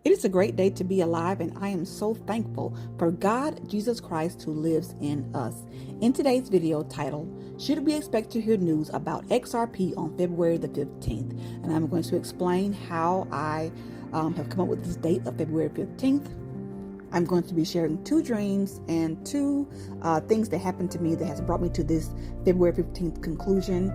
It is a great day to be alive, and I am so thankful for God, Jesus Christ, who lives in us. In today's video titled, Should We Expect to Hear News About XRP on February the 15th? And I'm going to explain how I have come up with this date of February 15th. I'm going to be sharing two dreams and two things that happened to me that has brought me to this February 15th conclusion.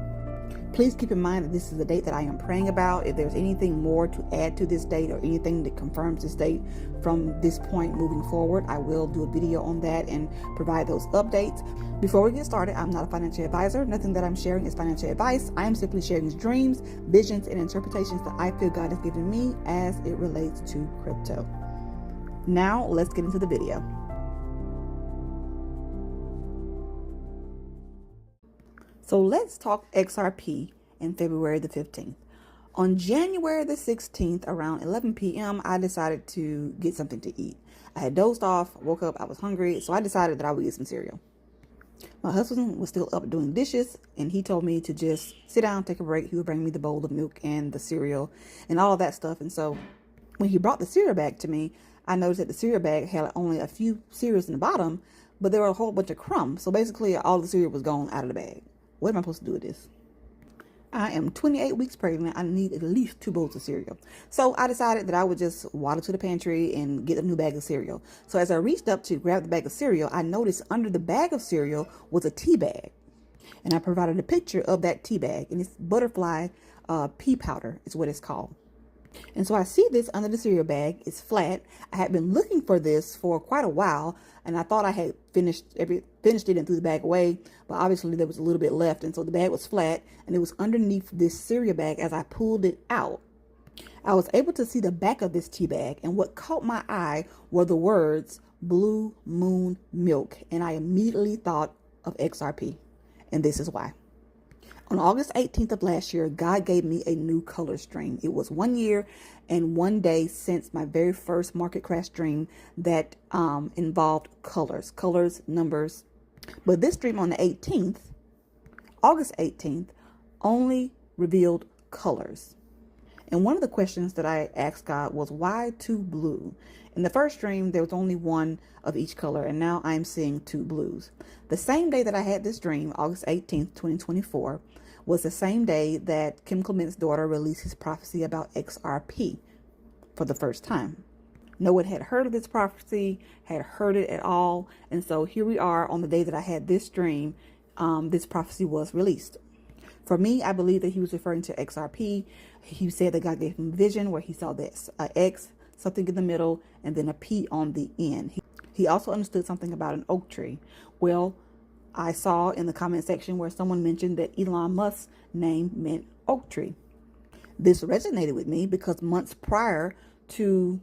Please keep in mind that this is the date that I am praying about. If there's anything more to add to this date or anything that confirms this date from this point moving forward, I will do a video on that and provide those updates. Before we get started, I'm not a financial advisor. Nothing that I'm sharing is financial advice. I am simply sharing dreams, visions, and interpretations that I feel God has given me as it relates to crypto. Now, let's get into the video. So let's talk XRP and February the 15th. On January the 16th, around 11 p.m., I decided to get something to eat. I had dozed off, woke up, I was hungry, so I decided that I would get some cereal. My husband was still up doing dishes, and he told me to just sit down, take a break. He would bring me the bowl of milk and the cereal and all of that stuff. And so when he brought the cereal bag to me, I noticed that the cereal bag had only a few cereals in the bottom, but there were a whole bunch of crumbs. So basically, all the cereal was gone out of the bag. What am I supposed to do with this? I am 28 weeks pregnant. I need at least 2 bowls of cereal. So I decided that I would just waddle to the pantry and get a new bag of cereal. So as I reached up to grab the bag of cereal, I noticed under the bag of cereal was a tea bag. And I provided a picture of that tea bag. And it's butterfly pea powder is what it's called. And so I see this under the cereal bag. It's flat. I had been looking for this for quite a while, and I thought I had finished it and threw the bag away, but obviously there was a little bit left, and so the bag was flat, and it was underneath this cereal bag. As I pulled it out, I was able to see the back of this tea bag, and what caught my eye were the words Blue Moon Milk, and I immediately thought of XRP, and this is why. On August 18th of last year, God gave me a new color stream. It was 1 year and 1 day since my very first market crash dream that involved colors, numbers. But this dream on the 18th, August 18th, only revealed colors. And one of the questions that I asked God was, why 2 blue? In the first dream, there was only one of each color, and now I'm seeing 2 blues. The same day that I had this dream, August 18th, 2024, was the same day that Kim Clement's daughter released his prophecy about XRP for the first time. No one had heard of this prophecy, had heard it at all, and so here we are on the day that I had this dream, this prophecy was released. For me, I believe that he was referring to XRP. He said that God gave him vision where he saw this X, something in the middle, and then a P on the end. He also understood something about an oak tree. Well, I saw in the comment section where someone mentioned that Elon Musk's name meant oak tree. This resonated with me because months prior to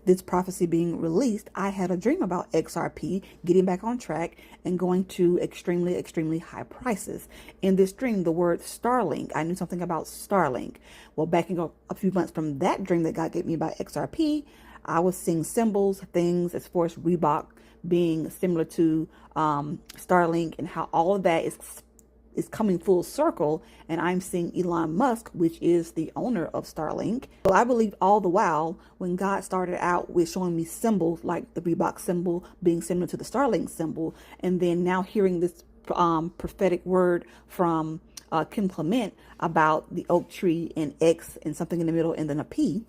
this prophecy being released, I had a dream about XRP getting back on track and going to extremely, extremely high prices. In this dream, the word Starlink, I knew something about Starlink. Well, backing up a few months from that dream that God gave me about XRP, I was seeing symbols, things as far as Reebok being similar to Starlink, and how all of that is coming full circle, and I'm seeing Elon Musk, which is the owner of Starlink. So I believe all the while when God started out with showing me symbols like the Reebok symbol being similar to the Starlink symbol, and then now hearing this prophetic word from Kim Clement about the oak tree and X and something in the middle and then a P,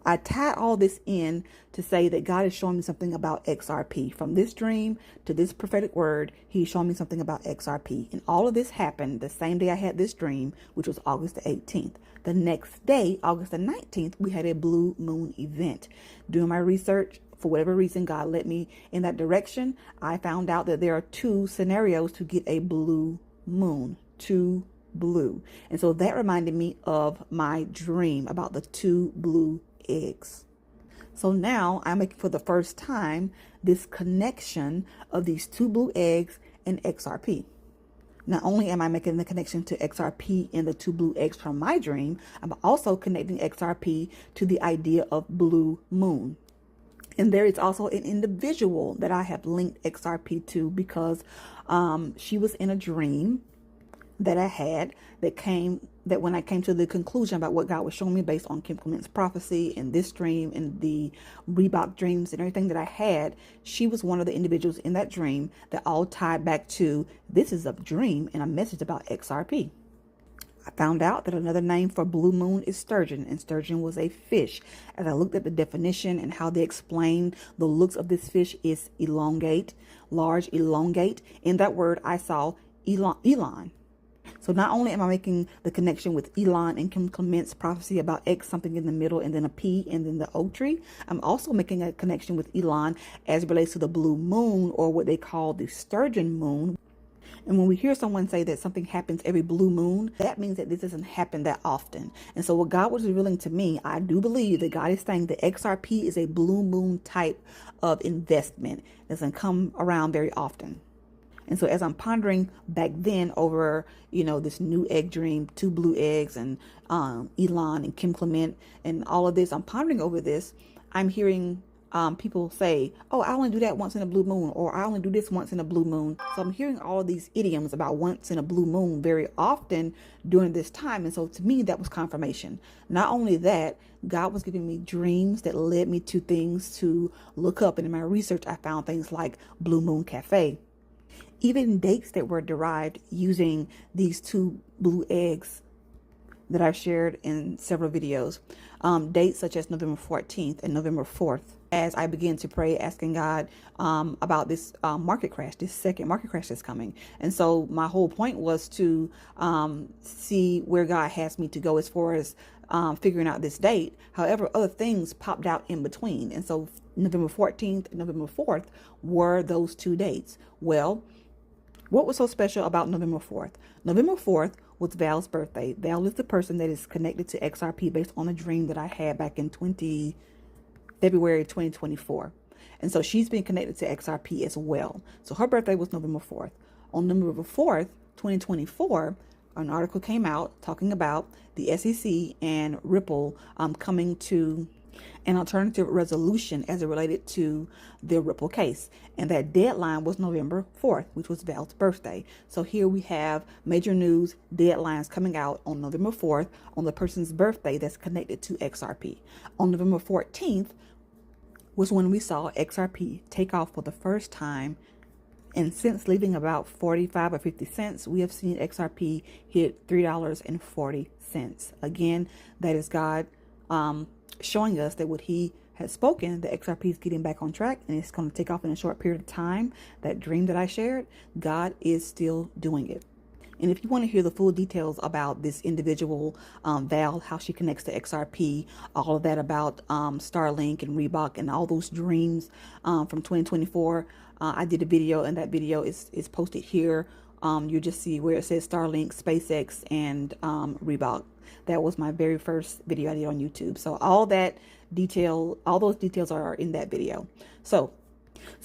I tied all this in to say that God is showing me something about XRP. From this dream to this prophetic word, he's showing me something about XRP. And all of this happened the same day I had this dream, which was August the 18th. The next day, August the 19th, we had a blue moon event. Doing my research, for whatever reason, God led me in that direction. I found out that there are 2 scenarios to get a blue moon, 2 blue. And so that reminded me of my dream about the 2 blue eggs. So now I'm making for the first time this connection of these 2 blue eggs and XRP. Not only am I making the connection to XRP and the 2 blue eggs from my dream, I'm also connecting XRP to the idea of blue moon. And there is also an individual that I have linked XRP to because she was in a dream that I had that when I came to the conclusion about what God was showing me based on Kim Clement's prophecy and this dream and the Reebok dreams and everything that I had, she was one of the individuals in that dream that all tied back to this is a dream and a message about XRP. I found out that another name for blue moon is sturgeon, and sturgeon was a fish. As I looked at the definition and how they explain the looks of this fish is elongate, large, elongate. In that word, I saw Elon. So not only am I making the connection with Elon and Kim Clement's prophecy about X, something in the middle, and then a P, and then the oak tree, I'm also making a connection with Elon as it relates to the blue moon, or what they call the sturgeon moon. And when we hear someone say that something happens every blue moon, that means that this doesn't happen that often. And so what God was revealing to me, I do believe that God is saying that XRP is a blue moon type of investment. It doesn't come around very often. And so as I'm pondering back then over, this new egg dream, 2 blue eggs, and Elon and Kim Clement and all of this, I'm pondering over this. I'm hearing people say, oh, I only do that once in a blue moon, or I only do this once in a blue moon. So I'm hearing all of these idioms about once in a blue moon very often during this time. And so to me, that was confirmation. Not only that, God was giving me dreams that led me to things to look up. And in my research, I found things like Blue Moon Cafe, even dates that were derived using these 2 blue eggs that I've shared in several videos. Dates such as November 14th and November 4th. As I began to pray, asking God about this market crash, this second market crash that's coming. And so my whole point was to see where God has me to go as far as figuring out this date. However, other things popped out in between. And so November 14th and November 4th were those 2 dates. Well, what was so special about November 4th? November 4th was Val's birthday. Val is the person that is connected to XRP based on a dream that I had back in February 2024. And so she's been connected to XRP as well. So her birthday was November 4th. On November 4th, 2024, an article came out talking about the SEC and Ripple coming to an alternative resolution as it related to the Ripple case. And that deadline was November 4th, which was Val's birthday. So here we have major news deadlines coming out on November 4th on the person's birthday that's connected to XRP. On November 14th was when we saw XRP take off for the first time. And since leaving about 45 or 50 cents, we have seen XRP hit $3.40. Again, that is God showing us that what he has spoken, the XRP is getting back on track and it's going to take off in a short period of time. That dream that I shared, God is still doing it. And if you want to hear the full details about this individual, Val, how she connects to XRP, all of that about Starlink and Reebok and all those dreams from 2024, I did a video, and that video is posted here. You just see where it says Starlink, SpaceX, and Reebok. That was my very first video I did on YouTube. So all those details are in that video. So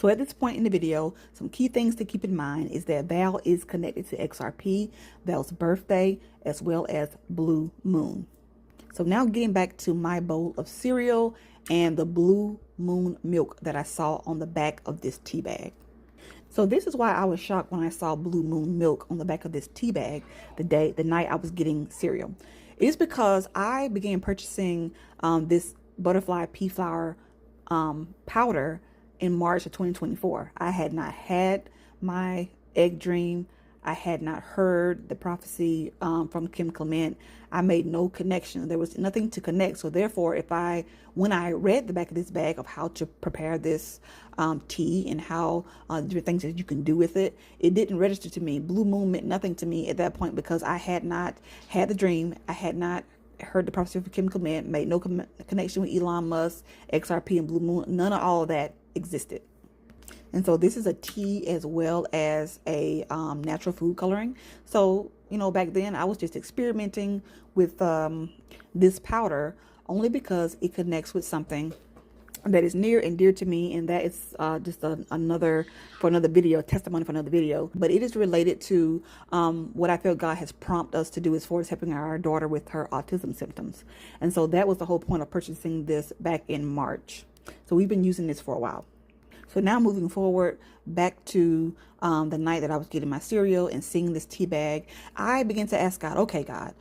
at this point in the video, some key things to keep in mind is that Val is connected to XRP, Val's birthday, as well as Blue Moon. So now getting back to my bowl of cereal and the Blue Moon milk that I saw on the back of this tea bag. So this is why I was shocked when I saw Blue Moon milk on the back of this tea bag the night I was getting cereal. It is because I began purchasing this butterfly pea flour powder in March of 2024. I had not had my egg dream. I had not heard the prophecy from Kim Clement. I made no connection. There was nothing to connect. So therefore, when I read the back of this bag of how to prepare this tea and how different things that you can do with it, it didn't register to me. Blue Moon meant nothing to me at that point because I had not had the dream. I had not heard the prophecy from Kim Clement, made no connection with Elon Musk, XRP, and Blue Moon. None of all of that existed. And so this is a tea as well as a natural food coloring. So, back then I was just experimenting with this powder only because it connects with something that is near and dear to me. And that is just another video, testimony for another video. But it is related to what I feel God has prompted us to do as far as helping our daughter with her autism symptoms. And so that was the whole point of purchasing this back in March. So we've been using this for a while. So now moving forward back to the night that I was getting my cereal and seeing this tea bag, I began to ask God, okay, God,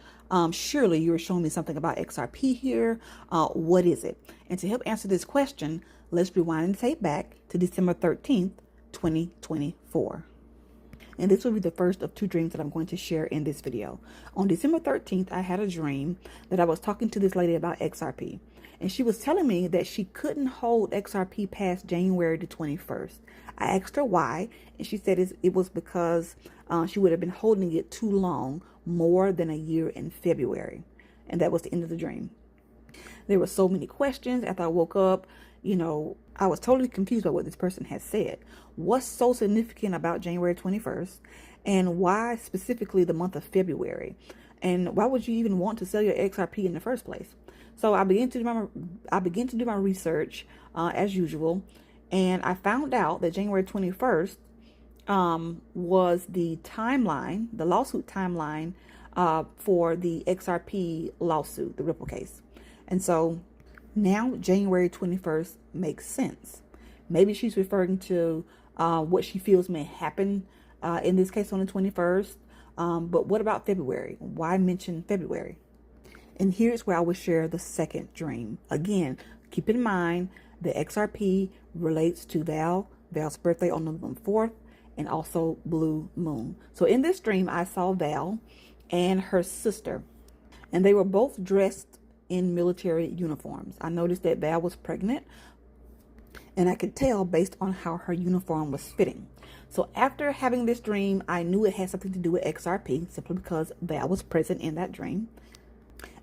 surely you're showing me something about XRP here. What is it? And to help answer this question, let's rewind the tape back to December 13th, 2024. And this will be the first of two dreams that I'm going to share in this video. On December 13th, I had a dream that I was talking to this lady about XRP. And she was telling me that she couldn't hold XRP past January the 21st. I asked her why, and she said it was because she would have been holding it too long, more than a year in February. And that was the end of the dream. There were so many questions after I woke up. I was totally confused by what this person had said. What's so significant about January 21st? And why specifically the month of February? And why would you even want to sell your XRP in the first place? So I began to do my research as usual. And I found out that January 21st was the timeline, the lawsuit timeline for the XRP lawsuit, the Ripple case. And so now January 21st makes sense. Maybe she's referring to what she feels may happen in this case on the 21st. But what about February? Why mention February? And here's where I will share the second dream. Again, keep in mind the XRP relates to Val's birthday on November 4th, and also Blue Moon. So in this dream, I saw Val and her sister, and they were both dressed in military uniforms. I noticed that Val was pregnant, and I could tell based on how her uniform was fitting. So after having this dream, I knew it had something to do with XRP, simply because Val was present in that dream.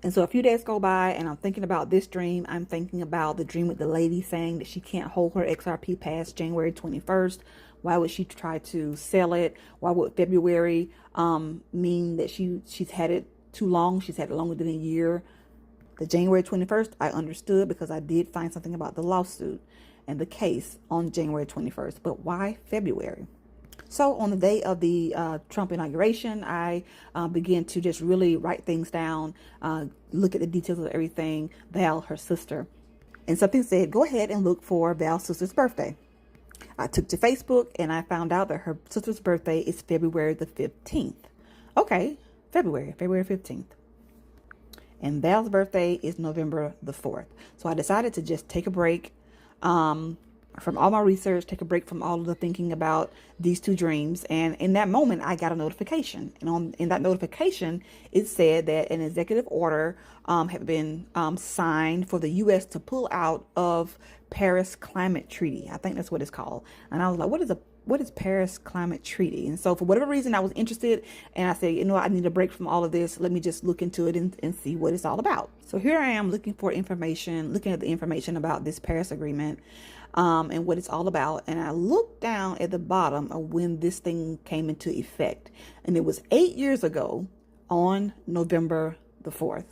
And so a few days go by, and I'm thinking about this dream. I'm thinking about the dream with the lady saying that she can't hold her XRP past January 21st. Why would she try to sell it? Why would February mean that she's had it too long? She's had it longer than a year. The January 21st, I understood because I did find something about the lawsuit and the case on January 21st. But why February? So on the day of the Trump inauguration, I began to just really write things down, look at the details of everything, Val, her sister. And something said, go ahead and look for Val's sister's birthday. I took to Facebook and I found out that her sister's birthday is February the 15th. Okay, February 15th. And Val's birthday is November the 4th. So I decided to just take a break from all my research, take a break from all of the thinking about these two dreams. And in that moment, I got a notification. And in that notification, it said that an executive order had been signed for the U.S. to pull out of Paris Climate Treaty. I think that's what it's called. And I was like, what is Paris Climate Treaty? And so for whatever reason, I was interested, and I said, I need a break from all of this. Let me just look into it and see what it's all about. So here I am looking at the information about this Paris Agreement and what it's all about. And I looked down at the bottom of when this thing came into effect. And it was 8 years ago on November the 4th.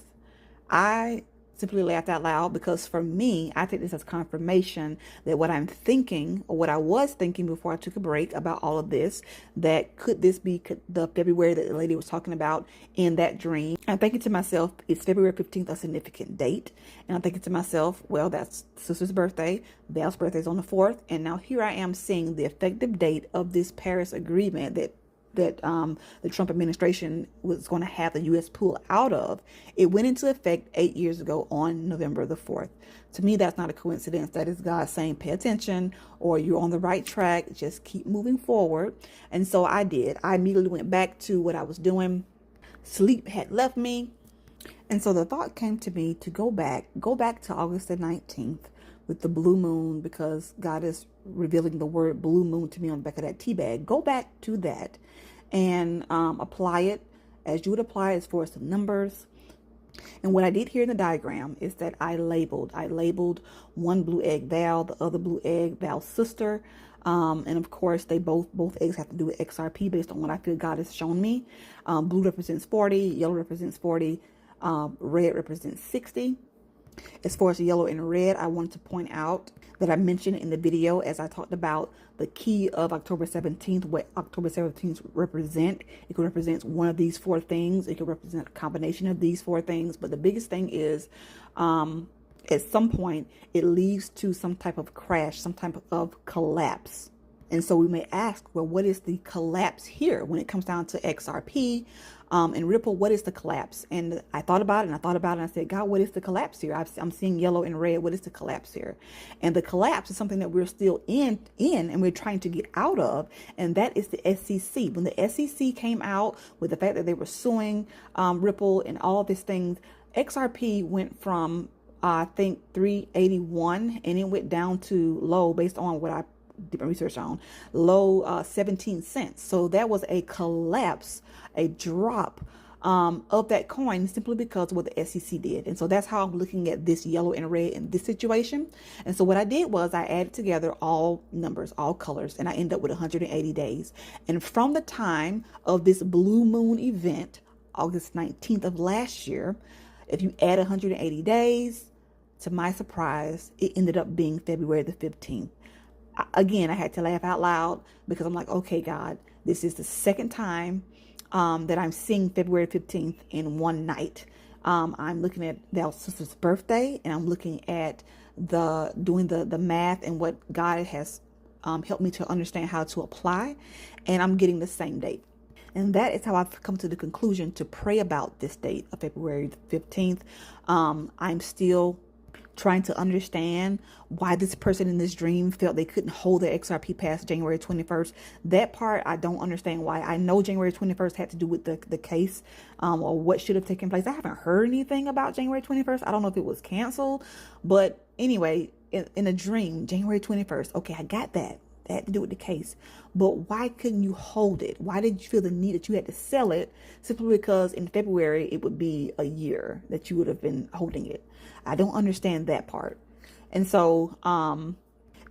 I simply laughed out loud because for me, I take this as confirmation that what I'm thinking, or what I was thinking before I took a break about all of this, that could this be the February that the lady was talking about in that dream? I'm thinking to myself, is February 15th a significant date? And I'm thinking to myself, well, that's sister's birthday. Val's birthday is on the 4th. And now here I am seeing the effective date of this Paris Agreement that the Trump administration was going to have the U.S. pull out of. It went into effect 8 years ago on November the 4th. To me, that's not a coincidence. That is God saying, pay attention, or you're on the right track. Just keep moving forward. And so I did. I immediately went back to what I was doing. Sleep had left me. And so the thought came to me to go back to August the 19th with the blue moon, because God is revealing the word blue moon to me on the back of that tea bag. Go back to that and apply it as you would apply it as far as the numbers. And what I did here in the diagram is that I labeled one blue egg Val, the other blue egg Val's sister. And of course, they both eggs have to do with XRP based on what I feel God has shown me. Blue represents 40, yellow represents 40, red represents 60. As far as yellow and red, I wanted to point out that I mentioned in the video as I talked about the key of October 17th, what October 17th represent. It could represent one of these four things. It could represent a combination of these four things. But the biggest thing is at some point it leads to some type of crash, some type of collapse. And so we may ask, well, what is the collapse here when it comes down to XRP and Ripple? What is the collapse? And I thought about it and I thought about it and I said, God, what is the collapse here? I'm seeing yellow and red. What is the collapse here? And the collapse is something that we're still in and we're trying to get out of. And that is the SEC. When the SEC came out with the fact that they were suing Ripple and all of these things, XRP went from I think 381 and it went down to low, based on what I did my research on, low 17 cents. So that was a collapse, a drop of that coin, simply because of what the SEC did. And so that's how I'm looking at this yellow and red in this situation. And so what I did was I added together all numbers, all colors, and I ended up with 180 days. And from the time of this blue moon event, August 19th of last year, if you add 180 days, to my surprise, it ended up being February the 15th. Again, I had to laugh out loud because I'm like, okay, God, this is the second time that I'm seeing February 15th in one night. I'm looking at our sister's birthday, and I'm looking at doing the math and what God has helped me to understand how to apply, and I'm getting the same date. And that is how I've come to the conclusion to pray about this date of February 15th. I'm still trying to understand why this person in this dream felt they couldn't hold their XRP past January 21st. That part, I don't understand why. I know January 21st had to do with the case or what should have taken place. I haven't heard anything about January 21st. I don't know if it was canceled. But anyway, in a dream, January 21st, okay, I got that. That had to do with the case. But why couldn't you hold it? Why did you feel the need that you had to sell it simply because in February it would be a year that you would have been holding it? I don't understand that part. And so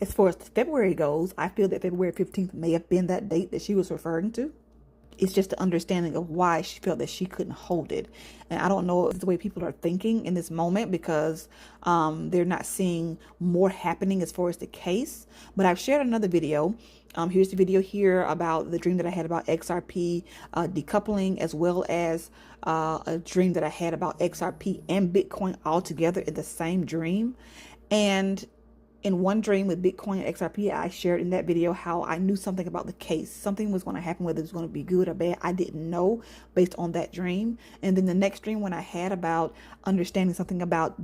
as far as February goes, I feel that February 15th may have been that date that she was referring to. It's just the understanding of why she felt that she couldn't hold it. And I don't know if it's the way people are thinking in this moment because they're not seeing more happening as far as the case. But I've shared another video. Here's the video here about the dream that I had about XRP decoupling, as well as a dream that I had about XRP and Bitcoin all together in the same dream. And in one dream with Bitcoin and XRP, I shared in that video how I knew something about the case. Something was going to happen, whether it was going to be good or bad. I didn't know based on that dream. And then the next dream when I had about understanding something about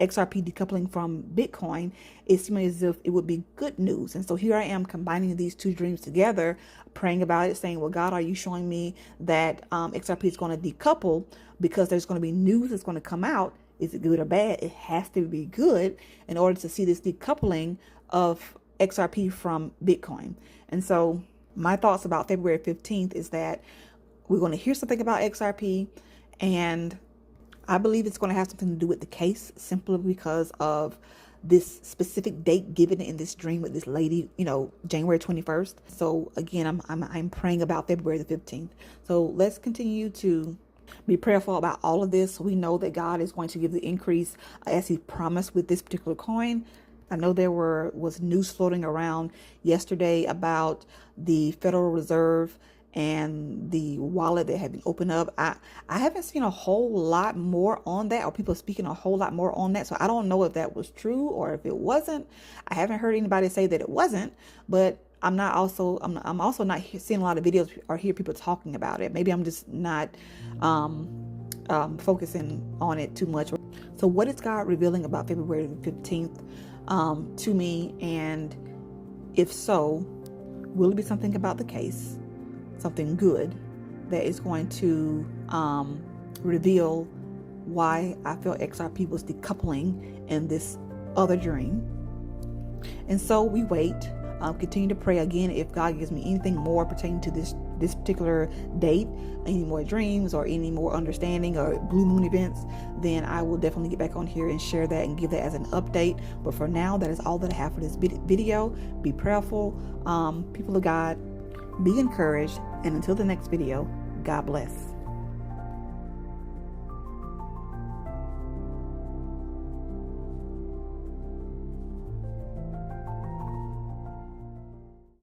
XRP decoupling from Bitcoin, it seemed as if it would be good news. And so here I am combining these two dreams together, praying about it, saying, well, God, are you showing me that XRP is going to decouple because there's going to be news that's going to come out? Is it good or bad? It has to be good in order to see this decoupling of XRP from Bitcoin. And so my thoughts about February 15th is that we're going to hear something about XRP, and I believe it's going to have something to do with the case, simply because of this specific date given in this dream with this lady, January 21st. So again, I'm praying about February the 15th. So let's continue to be prayerful about all of this. We know that God is going to give the increase as he promised with this particular coin. I know there was news floating around yesterday about the Federal Reserve and the wallet that had been opened up. I haven't seen a whole lot more on that, or people speaking a whole lot more on that. So I don't know if that was true or if it wasn't. I haven't heard anybody say that it wasn't, but I'm also not seeing a lot of videos or hear people talking about it. Maybe I'm just not focusing on it too much. So what is God revealing about February 15th to me? And if so, will it be something about the case, something good that is going to reveal why I felt XRP was decoupling in this other dream? And so we wait. Continue to pray. Again, if God gives me anything more pertaining to this particular date, any more dreams or any more understanding or blue moon events, then I will definitely get back on here and share that and give that as an update. But for now, that is all that I have for this video. Be prayerful. People of God, be encouraged. And until the next video, God bless.